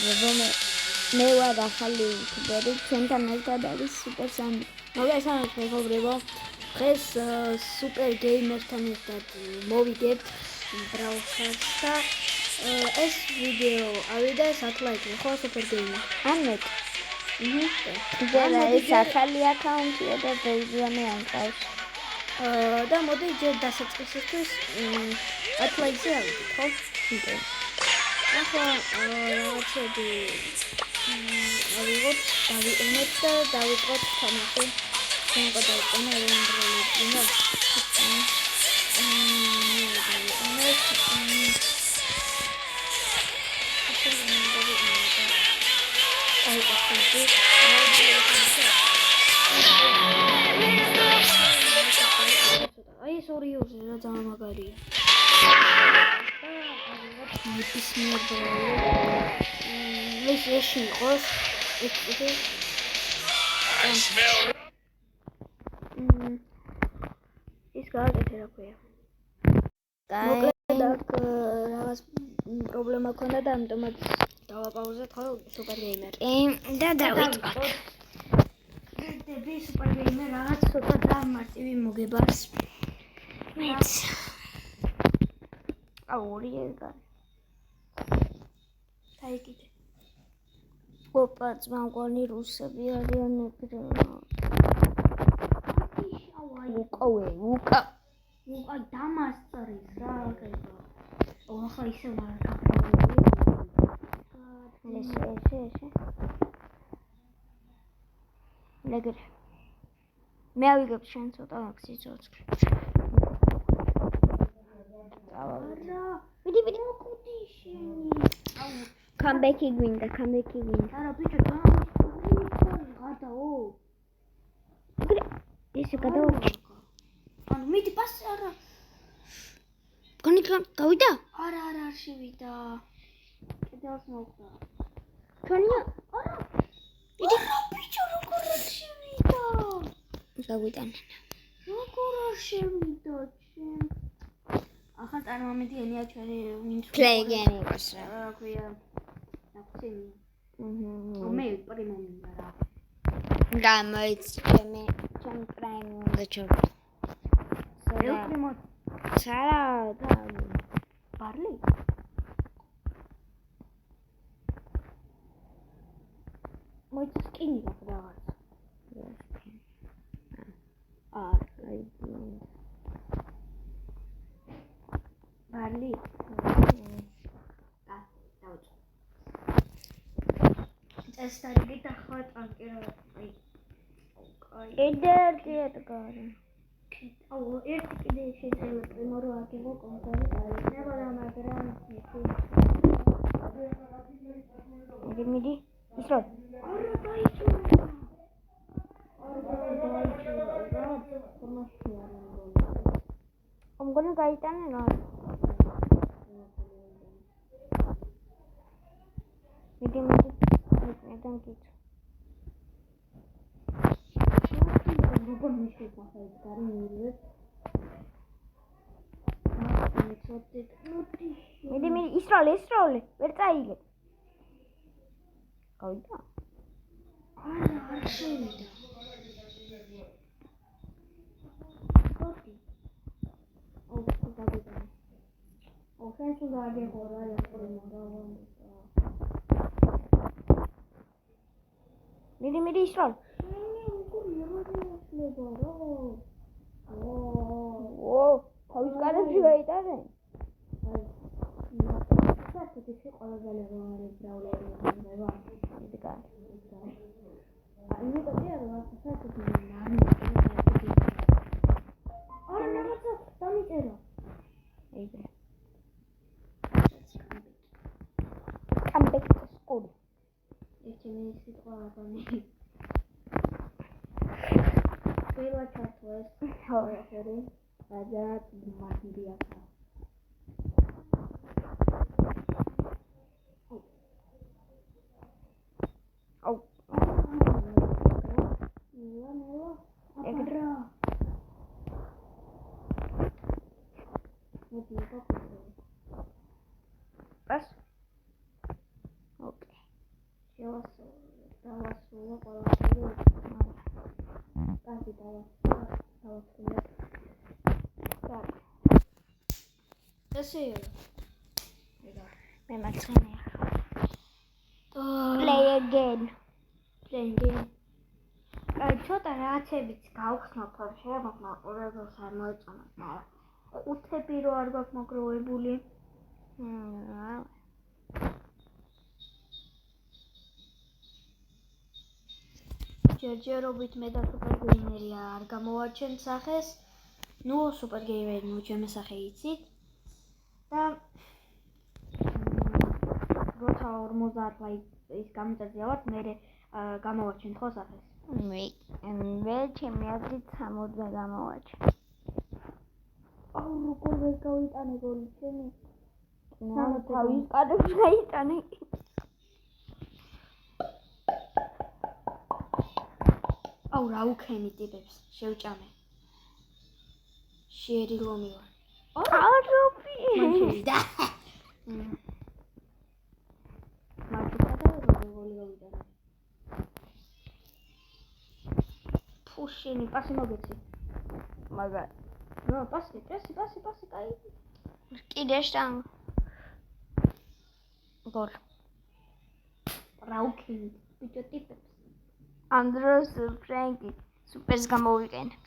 მე ვარ ახალი იუთუბერი, ჩვენთან ერთად არის სუპერ სამი. მოგესალმებით მეგობრებო. დღეს სუპერ გეიმერთან ერთად მოვიგებთ Brawl Stars და ეს ვიდეო ავიდა 100 ლაიქი, ხო სუპერ გეიმერ? ან მე. ეს ახალი აკაუნტია და ბეიბლამე ანკავს. და მოდი ჯერ დასაწყისისთვის 10 ლაიქზე ავიდეთ, ხო? ახლა რაღაცები ავიღოთ, დავიყენოთ და დავიწყოთ თამაში. შემდგომ დავიყენე ერენდროლები, აი სორიოზი რა ძამაგარია. მის ეში იყოს ის გააკეთე რა ქვია. მოკლედ რაღაც პრობლემა ქონდა და ამიტომაც დავაპაუზეთ ხო სუპერ გეიმერ. და დავიწყოთ. დები სუპერ გეიმერ რაღაც ცოტა დამარტივი მოგებას. მეც ორი ეგა. საიკიდე. ოპა ძმაგვანი რუსები არიან ეგრე. უკა დამასწრის რა ხება. ახლა ისე ვარ გაფრთხილებული. ესე. ლეგერ. მე ავიგებ შენ ცოტა მაქსი ცოცხლი. არა. ვიდი მოკუდი შენი. Comeback-ი გვინდა. არა ბიჭო, გადაო. ესე გადაურჩი. ანუ მიდი პასი არა. გავიდა? არა, არ შევიდა. კიდევ მოხდა. ჩვენია? არა. მიდი. ბიჭო, როგორ არ შევიდა? გავიტანა. როგორ არ შევიდა ჩემ? ახლა წარმომედი ენია ჩვენი ვინც play game იყოს რა ქვია. ნახცენი. მე პრიმიუმი რა. გამოიწვე ჩემ პრიმიუმ და ჩორტ. Sara, parli? Moitos skinny რაღაც. Parli. დავჭ. ეს თარიღი და ხო ტანკი რა. ედერტი ეთქარი. ერთი კიდე შეიძლება პრიმორო აგებო კონტროლი დაიწყება და მაგრამ მიდი ისრო არა დაიწყო I'm gonna გაიტანე რა მიდი დანკით როგორ მიშება ხა ეს გარი მივიდეთ. მიდი ისროლე, ვერ წაიგე. გავიდა? არა, არ შევიდა. გავიდა. შენ თუ გააგებო რა ეს მიდი ისროლ. თავის კარებში გაიტანე? საერთოდ ის ყველა ძალიან არის ბრაულერი მოხდება. ఇది కాదు. అన్ని కొద్దిగా సార్తది నాని. అరే నమస్తే తమిచేరా. అయితే. కంబెక్ స్కూల్. ఇది మేసి కొడతాని. Pero chato es joder, allá más día. Extra. ¿Vas? Okay. დავასრულო ყველაფერი. კარგი დავასრულე. კარგი. ესე მე მაცხენია. Play again. ცოტა რაღაცებიც გავხსნათ, რომ შემოგმა ყველას არ მოეწონათ, მაგრამ ყუთები რო არ გაქვს მოგროვებული. ჯერჯერობით მე და სუპერგეიმერი არ გამოვარჩენთ სახეს. ნუ სუპერგეიმერი ნუ ჩემი სახე იცით. და როცა 50 ლაიქი ის გამიწევია ვარ, მე გამოვარჩენთ ხო სახეს. მე ჩემი აზრით 60-ზე გამოვარჩენ. აუ როგორ ვერ გავიტანე გოლი ჩემი. თავის კადრს გაიტანე. აუ რა უქენი ტიპებს შევჭამე. შეერი ლომი ვარ. აროფი. მანჩიდა. მარტო და გოლი გავიტანე. Pushini, pasi mogeci. Magari. No, pasi, кай. Კიდეშ там. Გოლ. რაუქინი, ბიჭო ტიპებს. ანდროს ფრენკი, სუპერს გამოვიყენებ.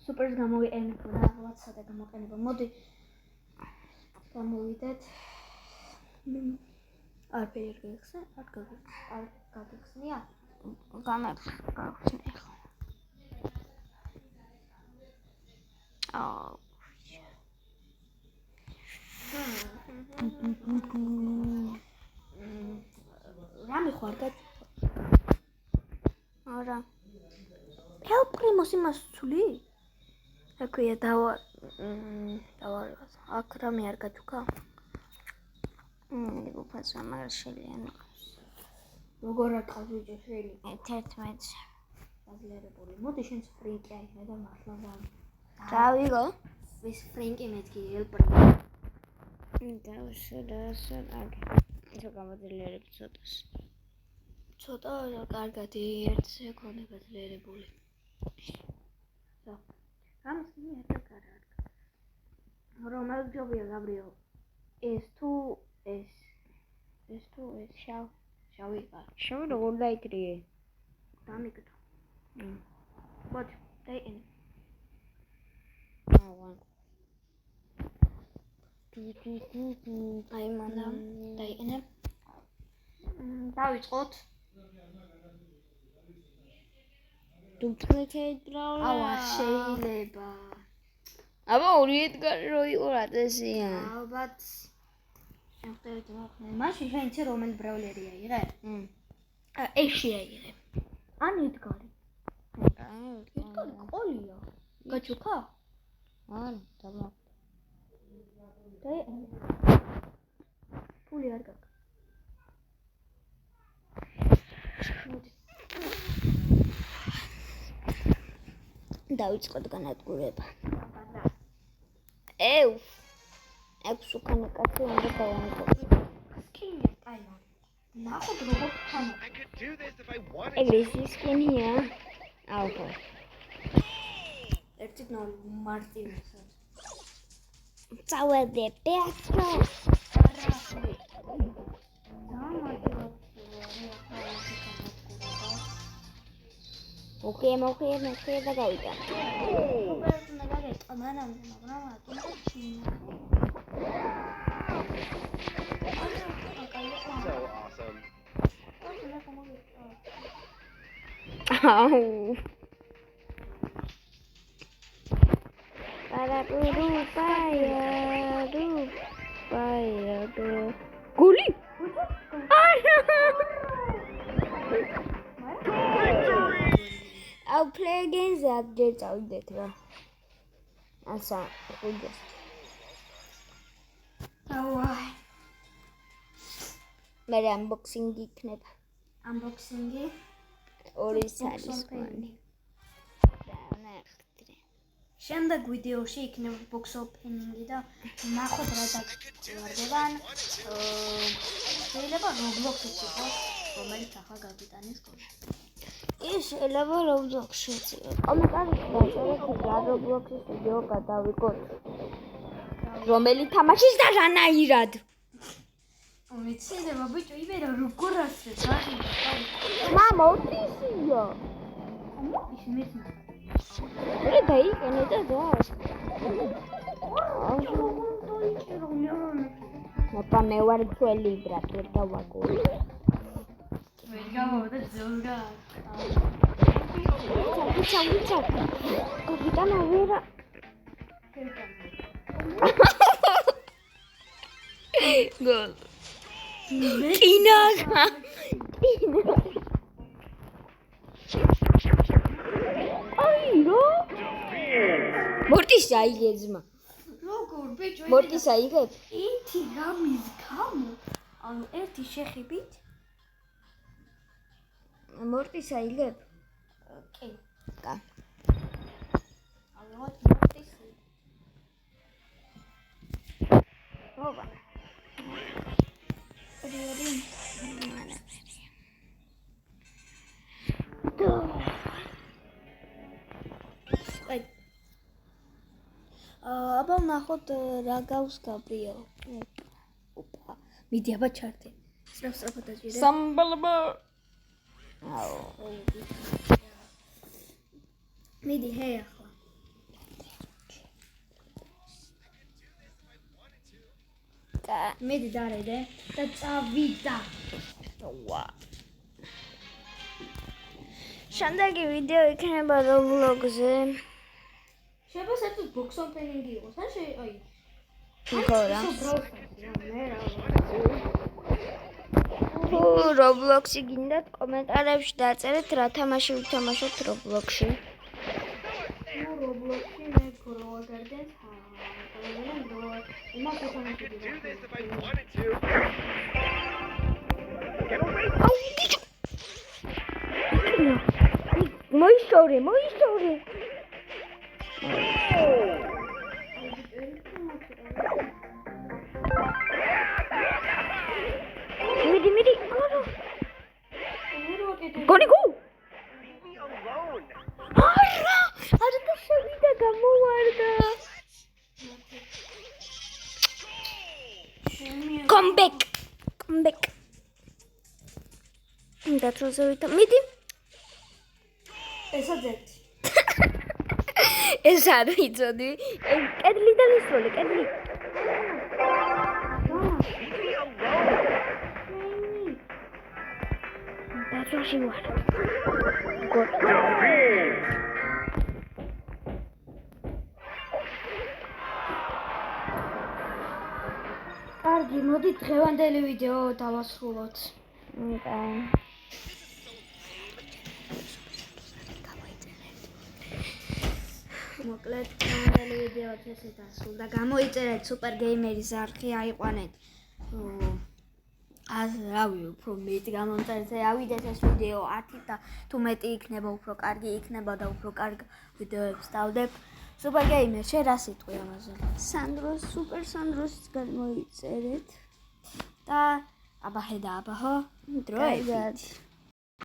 სუპერს გამოვიყენებ, რაღაცა და გამოყენება. მოდი. გამოვიდეთ. არ ფერგეხსა, არ გაგიხსნია. გამახსნია. Oh. Rami ხوارგა. არა. El Primos იმას ცული? აქვეა დავა აქ რამე არ გაჩუქა? უფასო მაგარ შეიძლება. როგორ აკავს ბიჭო შელი? 11. გაზლერებული. მოდი შენც ფრინკი აიღე და მართლა დავიღო. ეს ფრინკი მეთქი El Primos. ისო გამოძლიერებს ცოტას. ცოტა კარგად ერთ სეკუნდზე გაძლიერებული. So, გამოსნი ერთ კარგად. რომელ ჯობია გაბრიო? ეს თუ შავი ყარ. შავი როგორ დაიკრიე? დამიკრა. მოდი, დაიყენე. აი მანდა დაიყენე. დავიწყოთ. Duplicate brawler. აუ შეიძლება. აბა ორი ედგარი რო იყო რა წესია. ალბათ. შევხვდებით მოხდე. მაშინ შენ იცი რომელი ბრავლერია იღე? ეს შეაიღე. ან ედგარი. ედგარი ყოლია. გაჩუქა? არა, დაბა. დაიყენე. ფული არ გაქვს. დავიწყოთ განადგურება. ექვს უკანა კაცი უნდა დავანებოთ. სკინი ტაილანდი. ნახოთ როგორ ხანა. ეგრესი სკინია. აუხო. 1-0 მარტინესად. წავედე პეატრო. Okay, და გავიდა. სუპერტუნა გაგეწყო, მანამდე, მაგრამ So awesome. Au. Para Goli. I'll play against that date out there. Asa, good. Oh. მე unboxing იქნება. Unboxing? ორი სალისკვანი. შემდეგ ვიდეოში იქნება box opening-ი და ნახოთ რა დაგვარდება. შეიძლება Roblox-იც იყოს. რომელიც ახლა გაგიტანის გოლში. ის შეიძლება Roblox-ში კომენტარებში დაწერეთ რა Roblox-ის ვიდეო გადავიღოთ. რომელი თამაშის და რანაირად? მეცედება ბიჭო იბერა როგორ ასე ძაღლი. მამა უთისია. ის მეცნი. მე დაიყენე და დას. მე ვარ ძველი ბრატ ვერ დავაგო. ვერ გავავდა ძონგა. ჩა. კაპიტანა ვერა. გოლ. კინა. აიო. მორტის აიგეძმა. როგორ ბიჭო მორტის აიგებ? ერთი რამის გამო ანუ ერთი შეხებით მორტის აიგებ? კი კა. ალბათ მორტის ობა. რიორი აბა ნახოთ რა გავს გაბრიელ. ოპა. მიდი აბა ჩართე. სწრაფად დაჭირე. სამბალბა. აუ. მიდი ჰე ახლა. კა. მიდი დარედე და წავიდა. ვა. შემდეგი ვიდეო იქნება Roblox-ზე. შეიძლება საერთოდ box opening-ი იყოს, ან აი. გორა. მე რა. თუ Roblox-ი გინდათ კომენტარებში დაწერეთ რა თამაში ვითამაშოთ Roblox-ში. ნუ Roblox-ი მე გროვა გარდენს. მოიშორე. მიდი. გონი გუ. არა და შევიდა გამოვარდა. Come back. დატროზევით. მიდი. ესაც ერთი. ეს არ ვიცოდი. კედლიდან ისროლე, კედლი. დატროში ვარ. კარგი, მოდი დღევანდელი ვიდეო დავასრულოთ. მოკლედ დღევანდელი ვიდეოც ესე დასრულდა. გამოიწერეთ Super Gamer-ის არხი, აიყვანეთ. რავი, უფრო მეტი გამომწერეთ, ავიდეთ ეს ვიდეო 10 და თუ მეტი იქნება, უფრო კარგი იქნება და უფრო კარგ ვიდეოებს დავდებ. Super Gamer, შენ რა სიტყვი ამაზე? სანდროს, Super Sandros გამოიწერეთ. და აბა ხედა აბა ხო? დროებით.